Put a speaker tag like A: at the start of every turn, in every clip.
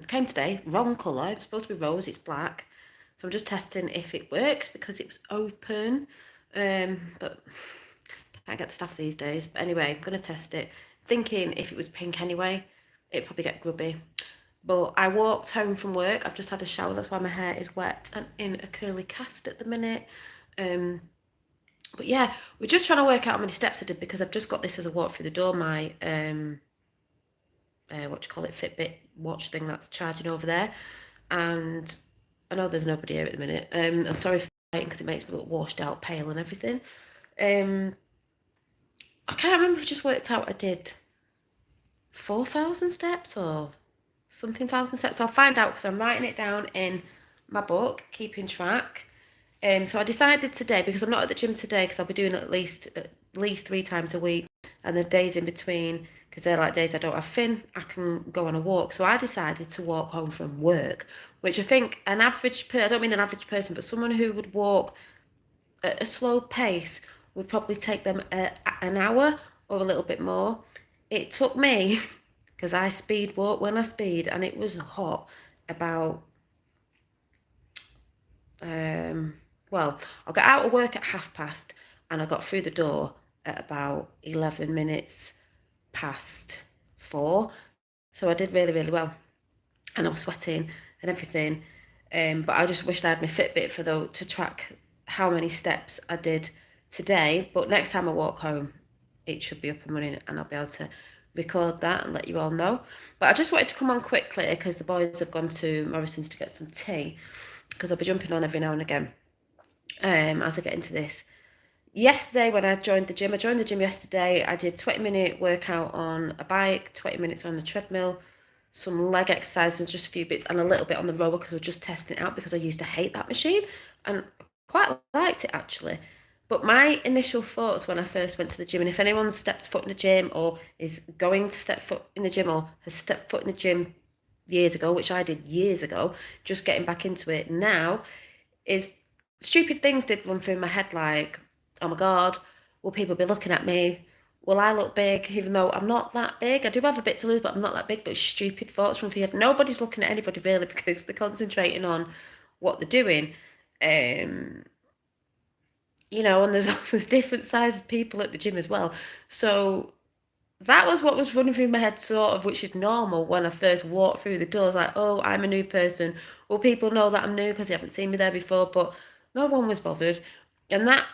A: Came today, wrong colour. It's supposed to be rose, it's black. So I'm just testing if it works because it was open. But can't get the stuff these days. But anyway, I'm going to test it. Thinking if it was pink anyway, it'd probably get grubby. But I walked home from work. I've just had a shower. That's why my hair is wet and in a curly cast at the minute. But yeah, we're just trying to work out how many steps I did because I've just got this as a walk through the door. My Fitbit watch thing that's charging over there. And I know there's nobody here at the minute. I'm sorry for fighting because it makes me look washed out, pale and everything. I can't remember if I just worked out I did 4,000 steps or something thousand steps. I'll find out because I'm writing it down in my book, keeping track. So I decided today, because I'm not at the gym today, because I'll be doing it at least 3 times a week, and the days in between, because they're like days I don't have Finn, I can go on a walk. So I decided to walk home from work, which I think I don't mean an average person, but someone who would walk at a slow pace would probably take them an hour or a little bit more. It took me, because I speed walk when I speed, and it was hot, about I got out of work at past, and I got through the door at about 11 minutes past 4. So I did really, really well, and I was sweating and everything. But I just wished I had my Fitbit to track how many steps I did today. But next time I walk home, it should be up and running, and I'll be able to record that and let you all know. But I just wanted to come on quickly because the boys have gone to Morrison's to get some tea, because I'll be jumping on every now and again as I get into this. Yesterday when I joined the gym yesterday. I did 20-minute workout on a bike, 20 minutes on the treadmill, some leg exercise and just a few bits, and a little bit on the rower because we're just testing it out, because I used to hate that machine and quite liked it actually. But my initial thoughts when I first went to the gym, and if anyone's stepped foot in the gym or is going to step foot in the gym or has stepped foot in the gym years ago, which I did years ago, just getting back into it now, is stupid things did run through my head, like, oh my God, will people be looking at me? Will I look big, even though I'm not that big? I do have a bit to lose, but I'm not that big. But stupid thoughts run through your head. Nobody's looking at anybody really, because they're concentrating on what they're doing. And there's different sized people at the gym as well. So that was what was running through my head, sort of, which is normal when I first walked through the doors. Like, oh, I'm a new person. Well, people know that I'm new because they haven't seen me there before, but no one was bothered. And that,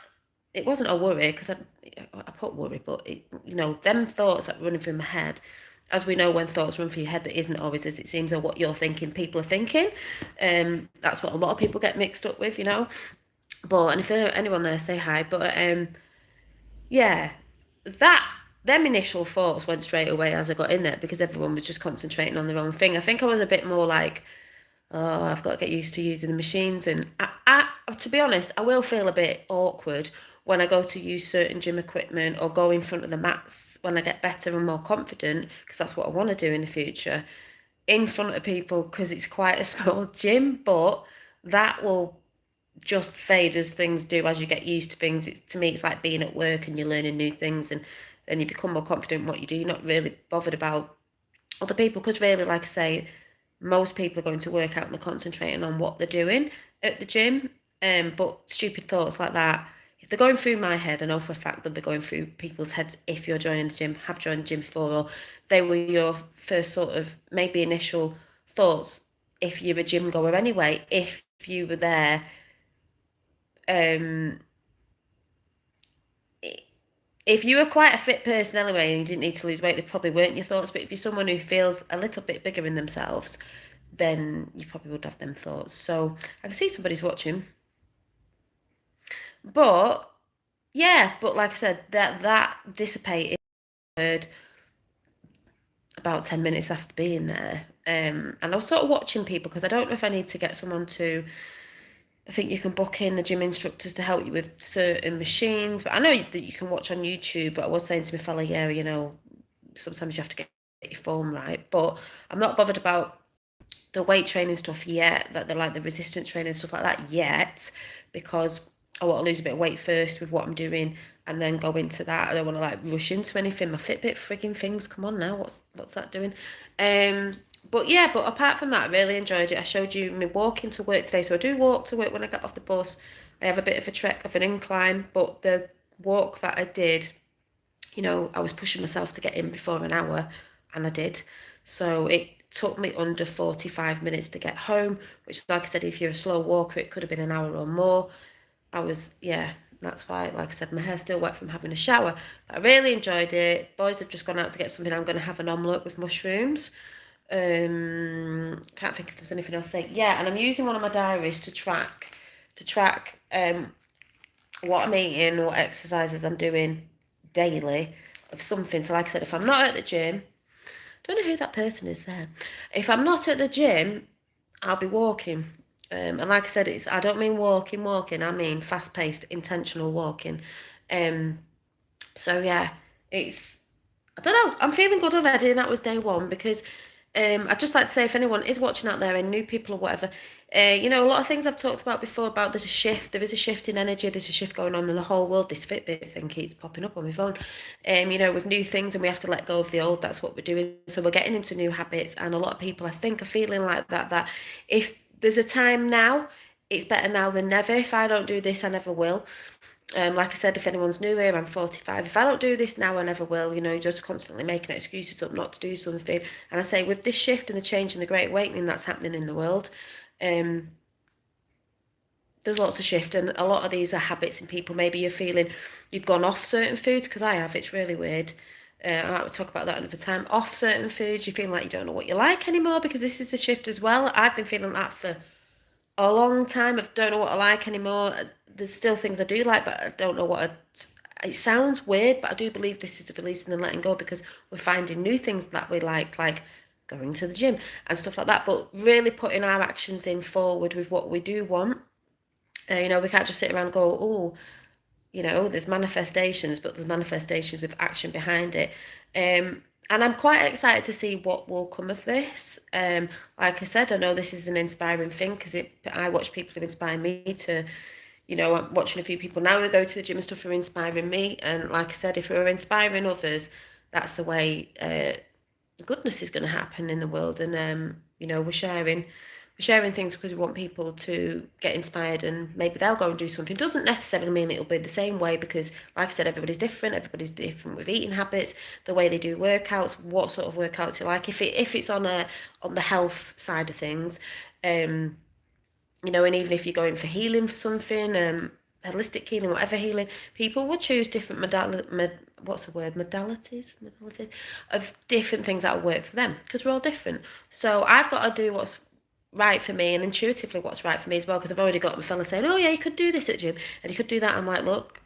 A: it wasn't a worry, because I put worry, but them thoughts that were running through my head, as we know, when thoughts run through your head, that isn't always as it seems, or what you're thinking people are thinking. That's what a lot of people get mixed up with, But, and if there's anyone there, say hi. But yeah, them initial thoughts went straight away as I got in there, because everyone was just concentrating on their own thing. I think I was a bit more like, oh, I've got to get used to using the machines. And I to be honest, I will feel a bit awkward when I go to use certain gym equipment or go in front of the mats when I get better and more confident, because that's what I want to do in the future, in front of people, because it's quite a small gym. But that will just fade as things do, as you get used to things. To me, it's like being at work and you're learning new things, and then you become more confident in what you do. You're not really bothered about other people, because really, like I say, most people are going to work out and they're concentrating on what they're doing at the gym. But stupid thoughts like that, if they're going through my head, I know for a fact they'll be going through people's heads if you're joining the gym, have joined the gym before, or they were your first sort of maybe initial thoughts if you're a gym goer anyway. If you were there, if you were quite a fit person anyway and you didn't need to lose weight, they probably weren't your thoughts. But if you're someone who feels a little bit bigger in themselves, then you probably would have them thoughts. So I can see somebody's watching. But yeah, but like I said, that dissipated about 10 minutes after being there. And I was sort of watching people, because I don't know if I need to get someone to, I think you can book in the gym instructors to help you with certain machines, but I know that you can watch on YouTube. But I was saying to my fella, sometimes you have to get your form right. But I'm not bothered about the weight training stuff yet, that they're like the resistance training and stuff like that yet, because I want to lose a bit of weight first with what I'm doing, and then go into that. I don't want to rush into anything. My Fitbit frigging things, come on now, what's that doing? But yeah, but apart from that, I really enjoyed it. I showed you me walking to work today. So I do walk to work when I get off the bus. I have a bit of a trek of an incline, but the walk that I did, I was pushing myself to get in before an hour, and I did. So it took me under 45 minutes to get home, which, like I said, if you're a slow walker, it could have been an hour or more. Yeah, that's why, like I said, my hair's still wet from having a shower. But I really enjoyed it. Boys have just gone out to get something. I'm going to have an omelette with mushrooms. Can't think if there's anything else to say. Yeah, and I'm using one of my diaries to track what I'm eating, what exercises I'm doing daily of something. So like I said, if I'm not at the gym, don't know who that person is there. If I'm not at the gym, I'll be walking. And like I said, I don't mean walking, I mean fast-paced, intentional walking. So yeah, I don't know, I'm feeling good already, and that was day one, because I'd just like to say, if anyone is watching out there and new people or whatever, a lot of things I've talked about before about there is a shift in energy, there's a shift going on in the whole world. This Fitbit thing keeps popping up on my phone, with new things, and we have to let go of the old. That's what we're doing. So we're getting into new habits, and a lot of people, I think, are feeling like that if there's a time now, it's better now than never. If I don't do this, I never will. Like I said, if anyone's new here, I'm 45. If I don't do this now, I never will. Just constantly making excuses up not to do something. And I say, with this shift and the change and the great awakening that's happening in the world, there's lots of shift, and a lot of these are habits in people. Maybe you're feeling you've gone off certain foods, because I have. It's really weird. I might talk about that another time. Off certain foods, you feel like you don't know what you like anymore, because this is the shift as well. I've been feeling that for a long time. I don't know what I like anymore. There's still things I do like, but I don't know it sounds weird, but I do believe this is releasing and letting go, because we're finding new things that we like going to the gym and stuff like that, but really putting our actions in forward with what we do want. We can't just sit around and go, oh, there's manifestations, but there's manifestations with action behind it. And I'm quite excited to see what will come of this. Like I said, I know this is an inspiring thing, because I watch people who inspire me to, I'm watching a few people now who go to the gym and stuff who are inspiring me. And like I said, if we're inspiring others, that's the way goodness is going to happen in the world. And, we're sharing things because we want people to get inspired, and maybe they'll go and do something. Doesn't necessarily mean it'll be the same way, because like I said, everybody's different with eating habits, the way they do workouts, what sort of workouts you like. If it's on the health side of things, and even if you're going for healing for something, holistic healing, whatever healing, people will choose different modalities of different things that will work for them, because we're all different. So I've got to do what's right for me, and intuitively what's right for me as well, because I've already got my fella saying, oh yeah, you could do this at the gym and you could do that. I'm like, look,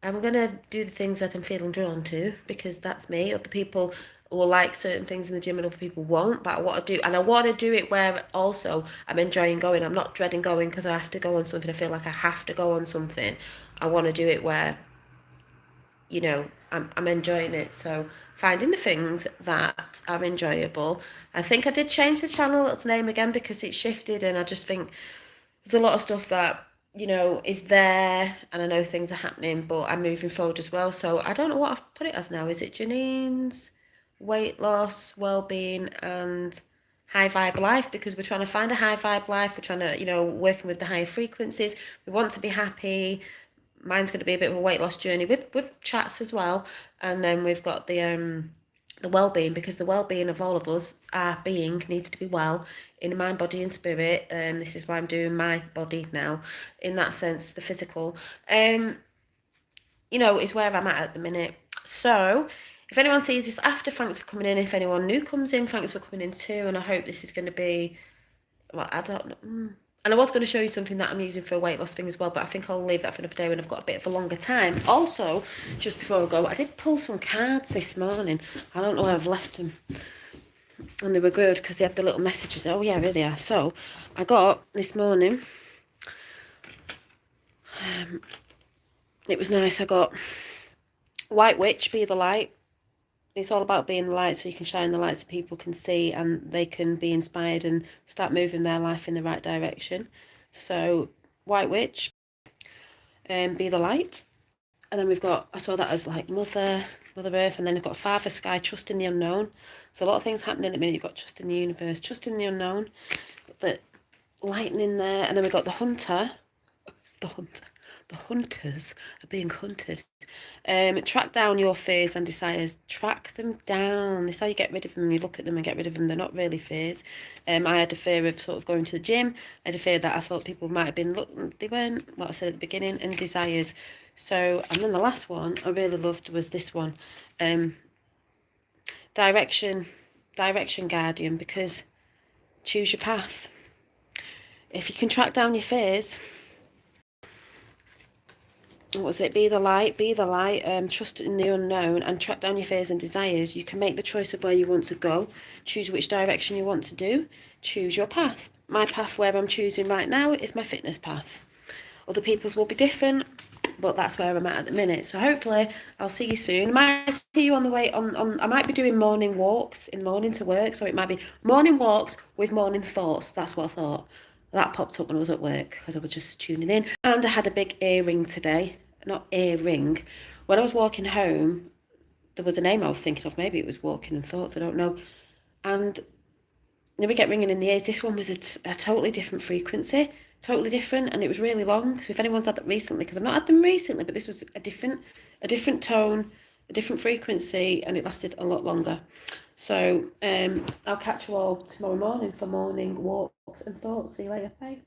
A: I'm gonna do the things that I'm feeling drawn to, because that's me. Other people will like certain things in the gym and other people won't, but I want to do it where also I'm enjoying going. I'm not dreading going because I have to go on something. I feel like I have to go on something. I want to do it where I'm enjoying it. So finding the things that are enjoyable. I think I did change the channel's name again, because it shifted, and I just think there's a lot of stuff that is there, and I know things are happening, but I'm moving forward as well. So I don't know what I've put it as now. Is it Janine's weight loss, well-being, and high vibe life? Because we're trying to find a high vibe life. We're trying to working with the higher frequencies. We want to be happy. Mine's going to be a bit of a weight loss journey with chats as well, and then we've got the well-being, because the well-being of all of us, our being, needs to be well in mind, body, and spirit. This is why I'm doing my body now, in that sense, the physical. Is where I'm at the minute. So if anyone sees this after, thanks for coming in. If anyone new comes in, thanks for coming in too. And I hope this is going to be, well, I don't know. And I was going to show you something that I'm using for a weight loss thing as well, but I think I'll leave that for another day when I've got a bit of a longer time. Also, just before I go, I did pull some cards this morning. I don't know where I've left them. And they were good, because they had the little messages. Oh yeah, really are. So I got this morning, it was nice. I got White Witch, Be the Light. It's all about being the light, so you can shine the light so people can see and they can be inspired and start moving their life in the right direction. So White Witch, Be the Light. And then I saw that as like Mother Earth, and then I've got Father Sky, Trust in the Unknown. So a lot of things happening at the minute. You've got trust in the universe, trust in the unknown, the lightning there, and then we've got the hunter. The hunters are being hunted. Track down your fears and desires. Track them down. This is how you get rid of them. You look at them and get rid of them. They're not really fears. I had a fear of sort of going to the gym. I had a fear that I thought people might have been, they weren't, what I said at the beginning, and desires. So, and then the last one I really loved was this one. Direction guardian, because choose your path. If you can track down your fears, what was it? Be the light, trust in the unknown, and track down your fears and desires. You can make the choice of where you want to go, choose which direction you want to do, choose your path. My path, where I'm choosing right now, is my fitness path. Other people's will be different, but that's where I'm at the minute. So hopefully I'll see you soon. I might see you on the way on I might be doing morning walks in the morning to work, so it might be morning walks with morning thoughts. That's what I thought. That popped up when I was at work because I was just tuning in. And I had a big earring today. Not earring. When I was walking home, there was a name I was thinking of. Maybe it was Walking in Thoughts, I don't know. And we get ringing in the ears. This one was a totally different frequency, totally different, and it was really long. So if anyone's had that recently, because I've not had them recently, but this was a different tone, a different frequency, and it lasted a lot longer. So I'll catch you all tomorrow morning for morning walks and thoughts. See you later. Bye.